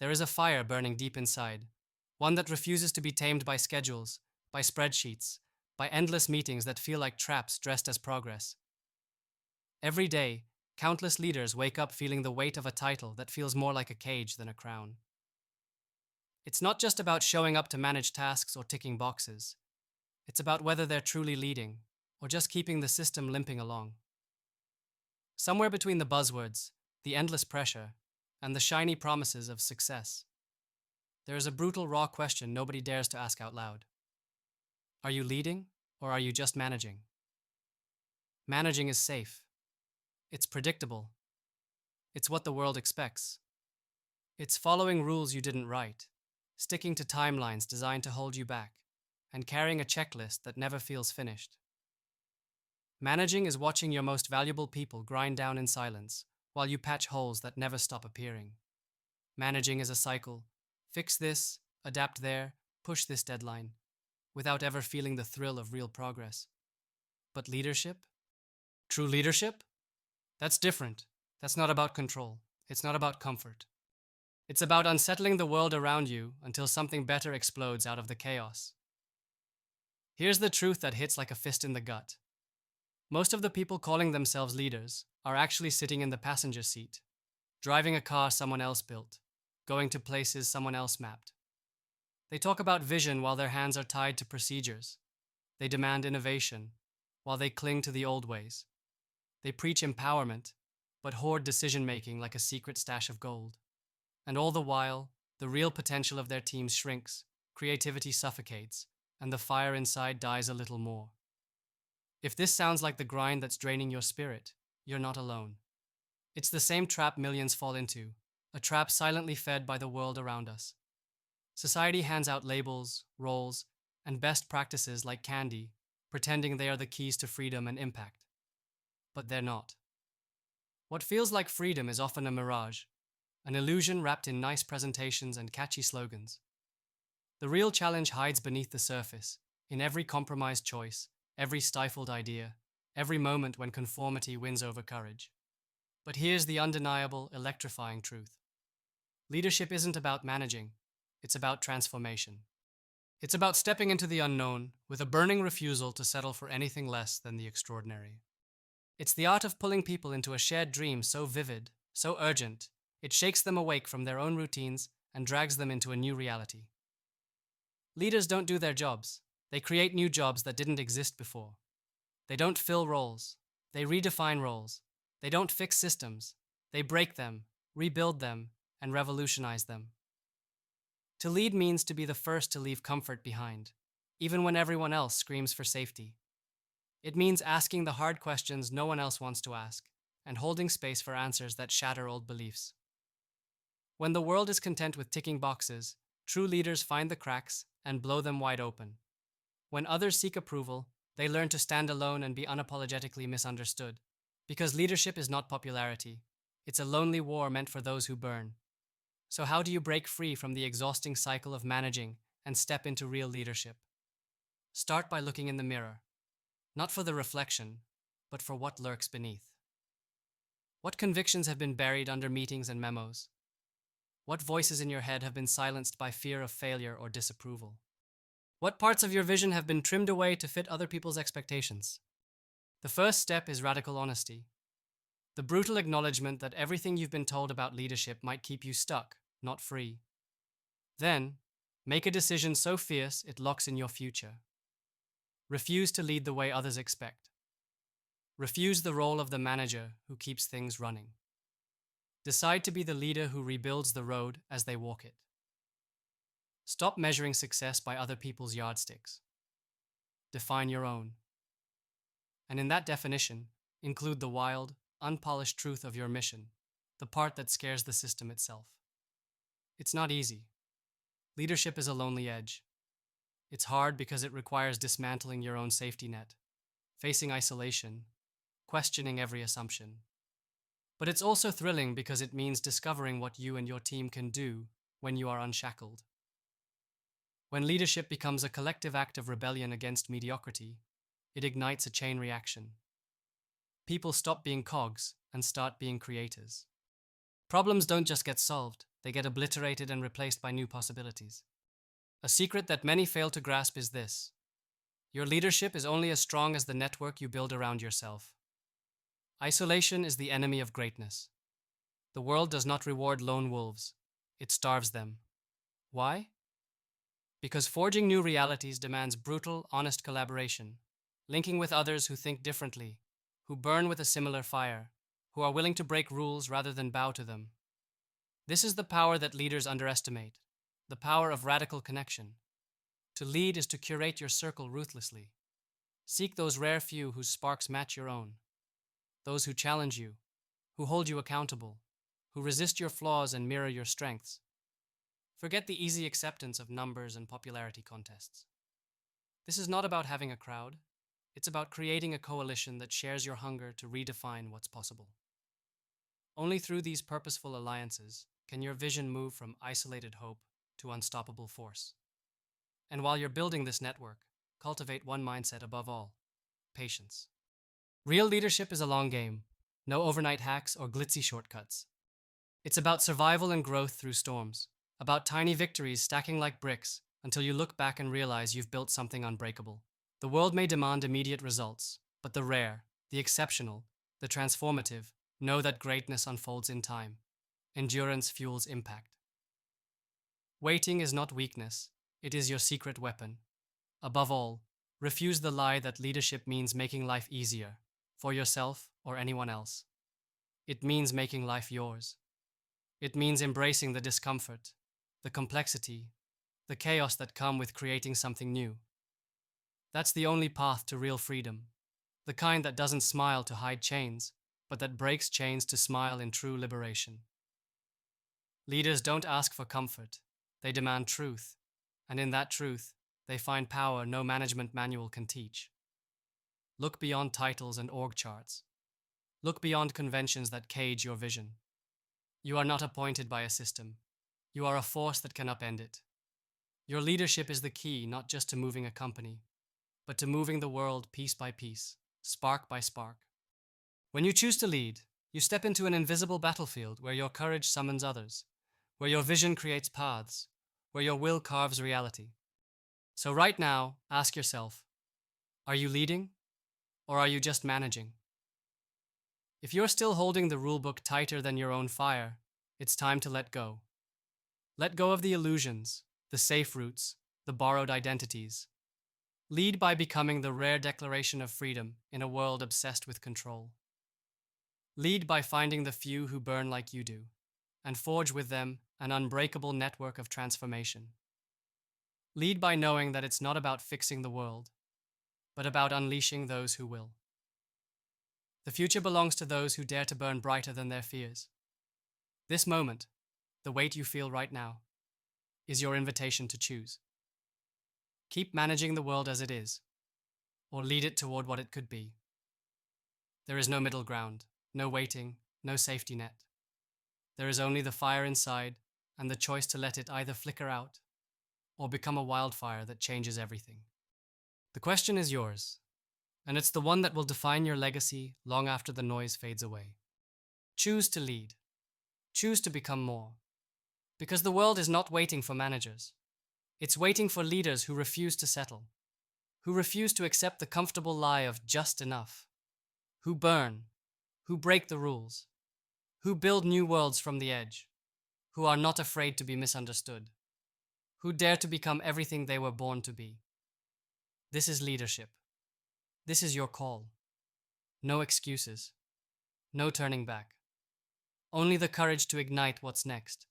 There is a fire burning deep inside, one that refuses to be tamed by schedules, by spreadsheets, by endless meetings that feel like traps dressed as progress. Every day, countless leaders wake up feeling the weight of a title that feels more like a cage than a crown. It's not just about showing up to manage tasks or ticking boxes. It's about whether they're truly leading or just keeping the system limping along. Somewhere between the buzzwords, the endless pressure, and the shiny promises of success, there is a brutal, raw question nobody dares to ask out loud. Are you leading, or are you just managing? Managing is safe. It's predictable. It's what the world expects. It's following rules you didn't write, sticking to timelines designed to hold you back, and carrying a checklist that never feels finished. Managing is watching your most valuable people grind down in silence while you patch holes that never stop appearing. Managing is a cycle. Fix this, adapt there, push this deadline, without ever feeling the thrill of real progress. But leadership? True leadership? That's different. That's not about control. It's not about comfort. It's about unsettling the world around you until something better explodes out of the chaos. Here's the truth that hits like a fist in the gut. Most of the people calling themselves leaders are actually sitting in the passenger seat, driving a car someone else built, going to places someone else mapped. They talk about vision while their hands are tied to procedures. They demand innovation while they cling to the old ways. They preach empowerment, but hoard decision-making like a secret stash of gold. And all the while, the real potential of their teams shrinks, creativity suffocates, and the fire inside dies a little more. If this sounds like the grind that's draining your spirit, you're not alone. It's the same trap millions fall into, a trap silently fed by the world around us. Society hands out labels, roles, and best practices like candy, pretending they are the keys to freedom and impact. But they're not. What feels like freedom is often a mirage, an illusion wrapped in nice presentations and catchy slogans. The real challenge hides beneath the surface, in every compromised choice, every stifled idea, every moment when conformity wins over courage. But here's the undeniable, electrifying truth. Leadership isn't about managing, it's about transformation. It's about stepping into the unknown with a burning refusal to settle for anything less than the extraordinary. It's the art of pulling people into a shared dream so vivid, so urgent, it shakes them awake from their own routines and drags them into a new reality. Leaders don't do their jobs. They create new jobs that didn't exist before. They don't fill roles. They redefine roles. They don't fix systems. They break them, rebuild them, and revolutionize them. To lead means to be the first to leave comfort behind, even when everyone else screams for safety. It means asking the hard questions no one else wants to ask, and holding space for answers that shatter old beliefs. When the world is content with ticking boxes, true leaders find the cracks and blow them wide open. When others seek approval, they learn to stand alone and be unapologetically misunderstood. Because leadership is not popularity. It's a lonely war meant for those who burn. So how do you break free from the exhausting cycle of managing and step into real leadership? Start by looking in the mirror. Not for the reflection, but for what lurks beneath. What convictions have been buried under meetings and memos? What voices in your head have been silenced by fear of failure or disapproval? What parts of your vision have been trimmed away to fit other people's expectations? The first step is radical honesty. The brutal acknowledgement that everything you've been told about leadership might keep you stuck, not free. Then, make a decision so fierce it locks in your future. Refuse to lead the way others expect. Refuse the role of the manager who keeps things running. Decide to be the leader who rebuilds the road as they walk it. Stop measuring success by other people's yardsticks. Define your own. And in that definition, include the wild, unpolished truth of your mission, the part that scares the system itself. It's not easy. Leadership is a lonely edge. It's hard because it requires dismantling your own safety net, facing isolation, questioning every assumption. But it's also thrilling because it means discovering what you and your team can do when you are unshackled. When leadership becomes a collective act of rebellion against mediocrity, it ignites a chain reaction. People stop being cogs and start being creators. Problems don't just get solved, they get obliterated and replaced by new possibilities. A secret that many fail to grasp is this: your leadership is only as strong as the network you build around yourself. Isolation is the enemy of greatness. The world does not reward lone wolves, it starves them. Why? Because forging new realities demands brutal, honest collaboration, linking with others who think differently, who burn with a similar fire, who are willing to break rules rather than bow to them. This is the power that leaders underestimate, the power of radical connection. To lead is to curate your circle ruthlessly. Seek those rare few whose sparks match your own, those who challenge you, who hold you accountable, who resist your flaws and mirror your strengths. Forget the easy acceptance of numbers and popularity contests. This is not about having a crowd, it's about creating a coalition that shares your hunger to redefine what's possible. Only through these purposeful alliances can your vision move from isolated hope to unstoppable force. And while you're building this network, cultivate one mindset above all: patience. Real leadership is a long game, no overnight hacks or glitzy shortcuts. It's about survival and growth through storms, about tiny victories stacking like bricks until you look back and realize you've built something unbreakable. The world may demand immediate results, but the rare, the exceptional, the transformative know that greatness unfolds in time. Endurance fuels impact. Waiting is not weakness, it is your secret weapon. Above all, refuse the lie that leadership means making life easier, for yourself or anyone else. It means making life yours. It means embracing the discomfort, the complexity, the chaos that come with creating something new. That's the only path to real freedom, the kind that doesn't smile to hide chains, but that breaks chains to smile in true liberation. Leaders don't ask for comfort, they demand truth, and in that truth, they find power no management manual can teach. Look beyond titles and org charts. Look beyond conventions that cage your vision. You are not appointed by a system. You are a force that can upend it. Your leadership is the key not just to moving a company, but to moving the world piece by piece, spark by spark. When you choose to lead, you step into an invisible battlefield where your courage summons others, where your vision creates paths, where your will carves reality. So right now, ask yourself, are you leading, or are you just managing? If you're still holding the rulebook tighter than your own fire, it's time to let go. Let go of the illusions, the safe routes, the borrowed identities. Lead by becoming the rare declaration of freedom in a world obsessed with control. Lead by finding the few who burn like you do, and forge with them an unbreakable network of transformation. Lead by knowing that it's not about fixing the world, but about unleashing those who will. The future belongs to those who dare to burn brighter than their fears. This moment, the weight you feel right now, is your invitation to choose. Keep managing the world as it is, or lead it toward what it could be. There is no middle ground, no waiting, no safety net. There is only the fire inside and the choice to let it either flicker out or become a wildfire that changes everything. The question is yours, and it's the one that will define your legacy long after the noise fades away. Choose to lead. Choose to become more. Because the world is not waiting for managers. It's waiting for leaders who refuse to settle, who refuse to accept the comfortable lie of just enough, who burn, who break the rules, who build new worlds from the edge, who are not afraid to be misunderstood, who dare to become everything they were born to be. This is leadership. This is your call. No excuses. No turning back. Only the courage to ignite what's next.